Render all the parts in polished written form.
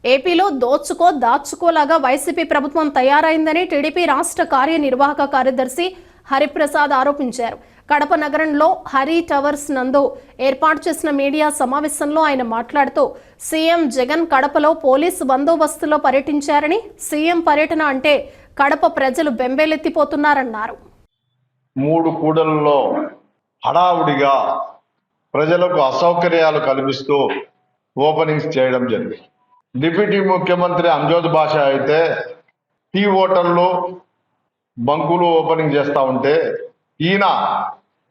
ఏపీలో దోచుకో దాచుకోలాగా వైసీపీ ప్రభుత్వం తయారైందని టీడీపీ రాష్ట్ర కార్యనిర్వాహక కార్యదర్శి హరిప్రసాద్ ఆరోపించారు. కడప నగరంలో హరి టవర్స్ నందు ఏర్పాటు చేసిన మీడియా సమావేశంలో ఆయన మాట్లాడుతూ సీఎం జగన్ కడపలో పోలీసు బందోబస్తులో పర్యటించారని, సీఎం పర్యటన అంటే కడప ప్రజలు బెంబేలెత్తిపోతున్నారన్నారు. 3 కూడళ్లలో హడావుడిగా ప్రజలకు అసౌకర్యాలు కల్పిస్తూ ఓపెనింగ్స్ చేయడం జరిగింది. డిప్యూటీ ముఖ్యమంత్రి అంజోద్ బాషా అయితే టీ హోటళ్ళు బంకులు ఓపెనింగ్ చేస్తూ ఉంటే ఈయన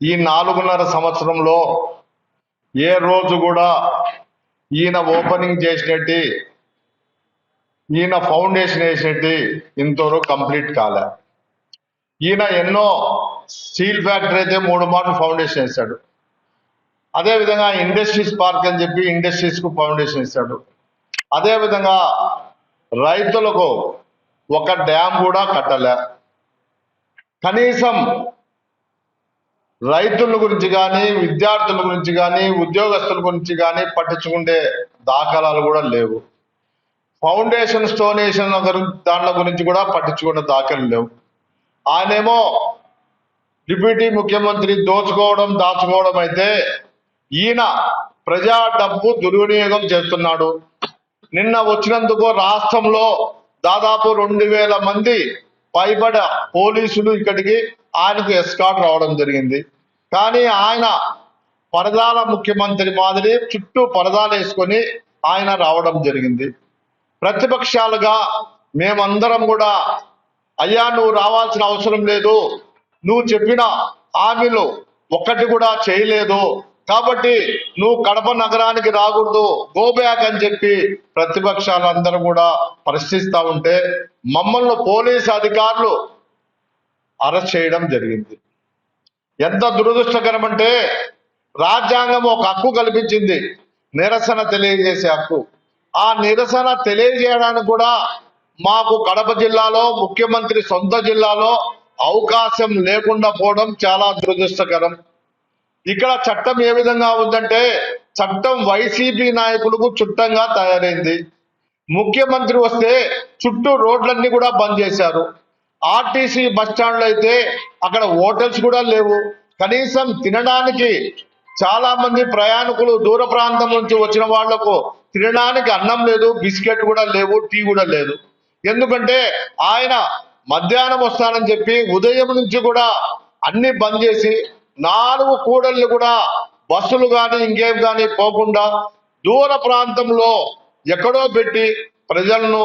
ఈ 4.5 సంవత్సరంలో ఏ రోజు కూడా ఈయన ఓపెనింగ్ చేసినట్టు, ఈయన ఫౌండేషన్ వేసినట్టు ఇంతవరకు కంప్లీట్ కాలే. ఈయన ఎన్నో స్టీల్ ఫ్యాక్టరీ అయితే 3 మార్లు ఫౌండేషన్ వేశాడు. అదేవిధంగా ఇండస్ట్రీస్ పార్క్ అని చెప్పి ఇండస్ట్రీస్కు ఫౌండేషన్ ఇస్తాడు. అదేవిధంగా రైతులకు ఒక డ్యామ్ కూడా కట్టలే. కనీసం రైతుల గురించి కానీ, విద్యార్థుల గురించి కానీ, ఉద్యోగస్తుల గురించి కానీ పట్టించుకునే దాఖలాలు కూడా లేవు. ఫౌండేషన్ స్టోనేషన్ దాంట్ల గురించి కూడా పట్టించుకునే దాఖలు లేవు. ఆయనేమో డిప్యూటీ ముఖ్యమంత్రి దోచుకోవడం దాచుకోవడం అయితే, ఈయన ప్రజా డబ్బు దుర్వినియోగం చేస్తున్నాడు. నిన్న వచ్చినందుకు రాష్ట్రంలో దాదాపు 2000 మంది పైబడ పోలీసులు ఇక్కడికి ఆయనకు ఎస్కాట్ రావడం జరిగింది. కానీ ఆయన పరదాల ముఖ్యమంత్రి మాదిరి చుట్టూ పరదాలు వేసుకొని ఆయన రావడం జరిగింది. ప్రతిపక్షాలుగా మేమందరం కూడా, అయ్యా నువ్వు రావాల్సిన అవసరం లేదు, నువ్వు చెప్పిన హామీలు ఒక్కటి కూడా చేయలేదు, కాబట్టి నువ్వు కడప నగరానికి రాకూడదు, గో బ్యాక్ అని చెప్పి ప్రతిపక్షాలందరూ కూడా ప్రశ్నిస్తూ ఉంటే మమ్మల్ని పోలీసు అధికారులు అరెస్ట్ చేయడం జరిగింది. ఎంత దురదృష్టకరం అంటే, రాజ్యాంగం ఒక హక్కు కల్పించింది, నిరసన తెలియజేసే హక్కు. ఆ నిరసన తెలియజేయడానికి కూడా మాకు కడప జిల్లాలో, ముఖ్యమంత్రి సొంత జిల్లాలో అవకాశం లేకుండా పోవడం చాలా దురదృష్టకరం. ఇక్కడ చట్టం ఏ విధంగా ఉందంటే, చట్టం వైసీపీ నాయకులకు చుట్టంగా తయారైంది. ముఖ్యమంత్రి వస్తే చుట్టూ రోడ్లన్నీ కూడా బంద్ చేశారు. ఆర్టీసీ బస్ స్టాండ్లో అయితే అక్కడ హోటల్స్ కూడా లేవు. కనీసం తినడానికి చాలా మంది ప్రయాణికులు దూర ప్రాంతం నుంచి వచ్చిన వాళ్లకు తినడానికి అన్నం లేదు, బిస్కెట్ కూడా లేవు, టీ కూడా లేదు. ఎందుకంటే ఆయన మధ్యాహ్నం వస్తానని చెప్పి ఉదయం నుంచి కూడా అన్ని బంద్ చేసి 4 కూడళ్ళు కూడా బస్సులు కానీ ఇంకేం కానీ పోకుండా దూర ప్రాంతంలో ఎక్కడో పెట్టి ప్రజలను,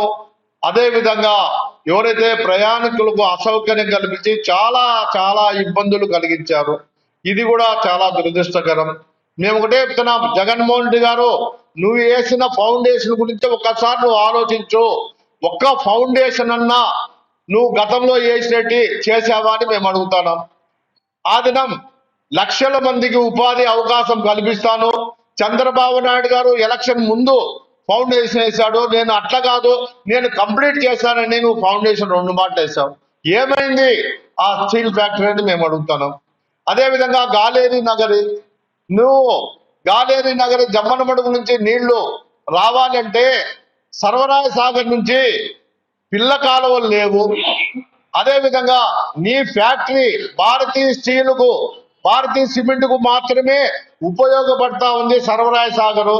అదేవిధంగా ఎవరైతే ప్రయాణికులకు అసౌకర్యం కల్పించి చాలా చాలా ఇబ్బందులు కలిగించారు. ఇది కూడా చాలా దురదృష్టకరం. మేము ఒకటే చెప్తున్నాం, జగన్మోహన్ రెడ్డి గారు, నువ్వు వేసిన ఫౌండేషన్ గురించి ఒక్కసారి నువ్వు ఆలోచించు. ఒక్క ఫౌండేషన్ అన్నా నువ్వు గతంలో వేసినట్టు చేసావా అని మేము అడుగుతున్నాం. ఆ దినం లక్షల మందికి ఉపాధి అవకాశం కల్పిస్తాను, చంద్రబాబు నాయుడు గారు ఎలక్షన్ ముందు ఫౌండేషన్ వేశాడు, నేను అట్లా కాదు నేను కంప్లీట్ చేశానని నువ్వు ఫౌండేషన్ 2 మాటలు వేసావు. ఏమైంది ఆ స్టీల్ ఫ్యాక్టరీ అని మేము అడుగుతున్నాం. అదేవిధంగా గాలేరి నగరి, నువ్వు గాలేరి నగరి జమ్మనమడుగు నుంచి నీళ్లు రావాలంటే సర్వరాయ సాగర్ నుంచి పిల్ల కాలువలు లేవు. అదేవిధంగా నీ ఫ్యాక్టరీ భారతీయ స్టీలుకు, భారతీయ సిమెంట్ కు మాత్రమే ఉపయోగపడతా ఉంది సర్వరాయ సాగరు.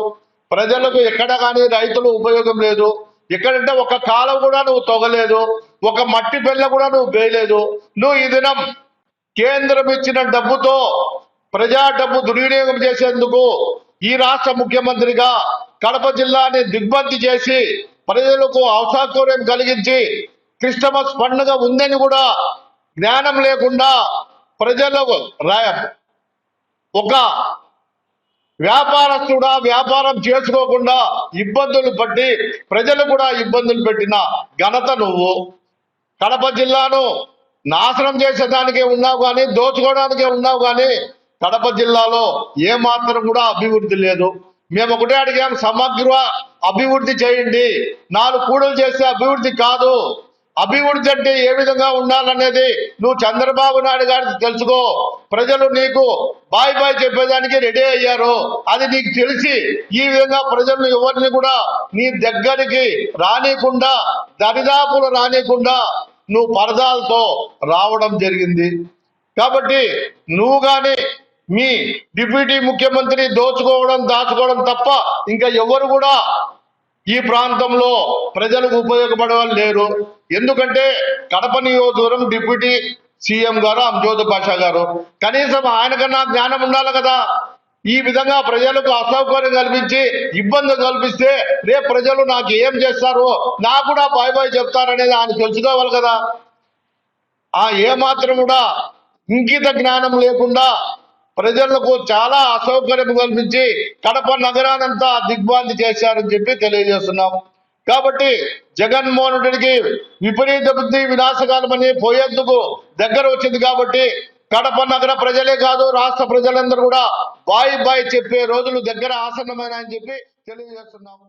ప్రజలకు ఎక్కడ కానీ రైతులు ఉపయోగం లేదు. ఎక్కడంటే ఒక కాలం కూడా నువ్వు తొగలేదు, ఒక మట్టి పెళ్ళ కూడా నువ్వు వేయలేదు. నువ్వు ఈ దినం కేంద్రం ఇచ్చిన డబ్బుతో ప్రజా డబ్బు దుర్వినియోగం చేసేందుకు ఈ రాష్ట్ర ముఖ్యమంత్రిగా కడప జిల్లాని దిగ్బంధి చేసి ప్రజలకు అసౌకర్యం కలిగించి, క్రిస్టమస్ పండుగ ఉందని కూడా జ్ఞానం లేకుండా ప్రజలకు ఒక వ్యాపారస్తుడా వ్యాపారం చేసుకోకుండా ఇబ్బందులు పట్టి ప్రజలు కూడా ఇబ్బందులు పెట్టిన ఘనత నువ్వు. కడప జిల్లాను నాశనం చేసేదానికే ఉన్నావు కానీ, దోచుకోవడానికే ఉన్నావు కానీ కడప జిల్లాలో ఏమాత్రం కూడా అభివృద్ధి లేదు. మేము ఒకటే అడిగాం, సమగ్ర అభివృద్ధి చేయండి. 4 కూడలు చేస్తే అభివృద్ధి కాదు. అభివృద్ధి అంటే ఏ విధంగా ఉండాలనేది నువ్వు చంద్రబాబు నాయుడు గారికి తెలుసుకో. ప్రజలు నీకు బాయ్ బాయ్ చెప్పేదానికి రెడీ అయ్యారు. అది నీకు తెలిసి ఈ విధంగా ప్రజలను ఎవరిని కూడా నీ దగ్గరికి రానికుండా, దరిదాపులు రానికుండా నువ్వు పరదాలతో రావడం జరిగింది. కాబట్టి నువ్వు కానీ మీ డిప్యూటీ ముఖ్యమంత్రి దాచుకోవడం తప్ప ఇంకా ఎవరు కూడా ఈ ప్రాంతంలో ప్రజలకు ఉపయోగపడే వాళ్ళు లేరు. ఎందుకంటే కడప నియోజకవర్గం డిప్యూటీ సీఎం గారు అంజోద్ బాషా గారు, కనీసం ఆయనకన్నా జ్ఞానం ఉండాలి కదా. ఈ విధంగా ప్రజలకు అసౌకర్యం కల్పించి ఇబ్బంది కల్పిస్తే రేపు ప్రజలు నాకు ఏం చేస్తారు, నాకు కూడా బాయ్ బాయ్ చెప్తారనేది ఆయన తెలుసుకోవాలి కదా. ఏమాత్రం కూడా ఇంకిత జ్ఞానం లేకుండా ప్రజలకు చాలా అసౌకర్యం కల్పించి కడప నగరానంతా దిగ్భ్రాంతి చేశారని చెప్పి తెలియజేస్తున్నాం. కాబట్టి జగన్మోహన్ రెడ్డికి విపరీత బుద్ధి వినాశకాలమని పోయేందుకు దగ్గర వచ్చింది. కాబట్టి కడప నగర ప్రజలే కాదు, రాష్ట్ర ప్రజలందరూ కూడా బాయ్ బాయ్ చెప్పే రోజులు దగ్గర ఆసన్నమైన అని చెప్పి తెలియజేస్తున్నాము.